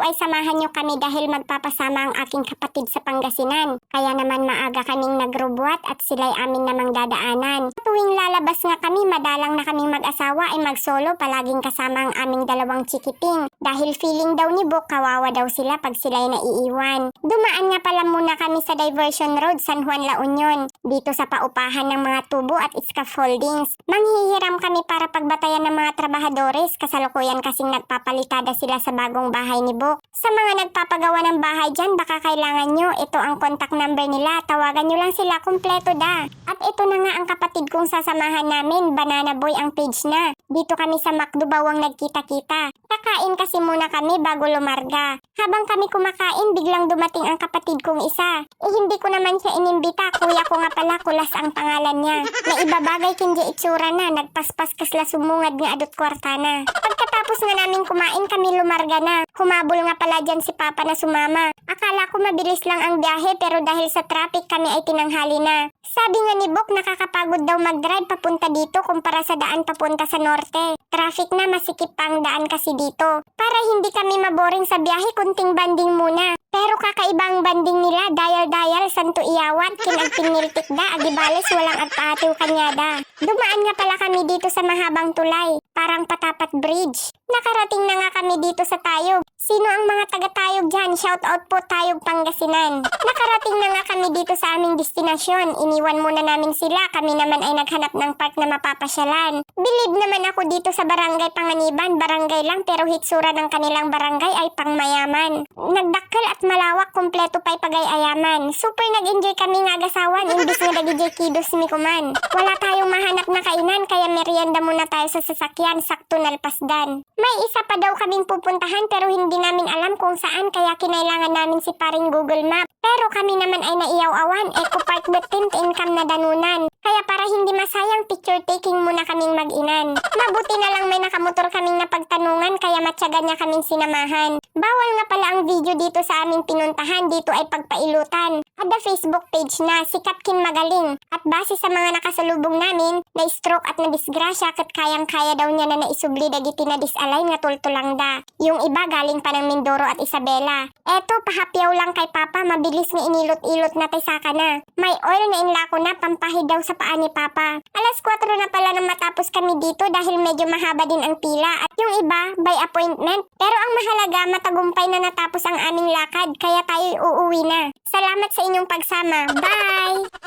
ay samahan nyo kami dahil magpapasama ang aking kapatid sa Pangasinan. Kaya naman maaga kaming nagrubwat at sila'y amin namang dadaanan. Tuwing lalabas nga kami, madalang na kaming mag-asawa ay mag-solo, palaging kasama ang aming dalawang chikiting. Dahil feeling daw ni Bok, kawawa daw sila pag sila'y naiiwan. Dumaan nga pala muna kami sa Diversion Road, San Juan, La Union. Dito sa paupahan ng mga tubo at scaffoldings. Manghihiram kami para pagbatayan ng mga trabahadores, kasalukuyan kasing nagpapalitada sila sa bagong bahay ni Bok. Sa mga nagpapagawa ng bahay dyan, baka kailangan nyo, ito ang contact number nila, tawagan nyo lang sila, kumpleto da. At ito na nga ang kapatid kong sasamahan namin, Banana Boy ang page na. Dito kami sa McDo Bawang nagkita-kita. Kakain kasi muna kami bago lumarga. Habang kami kumakain, biglang dumating ang kapatid kong isa. Hindi ko naman siya inimbita, kuya ko nga pala, Kulas ang pangalan niya. Naibabagay kinja itsura na, nagpaspas kasla sumungad nga adot kwarta na. Pagkatapos nga namin kumain, kami lumarga na. Humabol nga pala dyan si Papa na sumama. Akala ko mabilis lang ang biyahe pero dahil sa traffic kami ay tinanghali na. Sabi nga ni Bok, nakakapagod daw mag-drive papunta dito kumpara sa daan papunta sa norte. Traffic na, masikip pa ang daan kasi dito. Para hindi kami maboring sa biyahe, kunting banding muna. Pero kakaibang banding nila, dayal-dayal, santo iyawat, kinagpiniltik da, agibales, walang agpaatiw kanyada. Dumaan nga pala kami dito sa mahabang tulay, parang Patapat Bridge. Nakarating na nga kami dito sa Tayog. Sino ang mga taga-Tayog dyan? Shout out po Tayog, Pangasinan. Nakarating na nga kami dito sa aming destinasyon. Iniwan muna namin sila, kami naman ay naghanap ng park na mapapasyalan. Believe naman ako dito sa Barangay Panganiban, barangay lang pero hitsura ng kanilang barangay ay pangmayaman. Nagdakkel at malawak, kompleto pa'y pagayayaman. Super nag-enjoy kami nga agasawan, imbis nga nagijay kidos mi kuman. Wala tayong mahanap na kainan, kaya merienda muna tayo sa sasakyan, sakto nalpasdan. May isa pa daw kaming pupuntahan pero hindi namin alam kung saan, kaya kinailangan namin si paring Google Map. Pero kami naman ay naiyaw-awan, Eco Park Betin income na danunan. Kaya para hindi masayang, picture taking muna kaming mag-inan. Mabuti na lang may nakamotor kaming napagtanungan, kaya matyaga niya kaming sinamahan. Bawal nga pala ang video dito sa aming pinuntahan, dito ay pagpailutan. Ada Facebook page na, Sikat Kin Magaling. At base sa mga nakasalubong namin, na-stroke at na-disgrasya, kat kayang-kaya daw niya na naisubli dagiti na disalay nga tultulang da. Yung iba galing pa ng Mindoro at Isabela. Eto, pahapyaw lang kay Papa, mabilis nga inilot-ilot na taysaka na. May oil na inlako na, pampahid daw sa paa ni Papa. Alas 4 na pala nang matapos kami dito dahil medyo mahaba din ang pila. At yung iba, by appointment. Pero ang mahalaga, matagumpay na natapos ang aming lakad, kaya tayo uuwi na. Salamat sa inyong pagsama. Bye!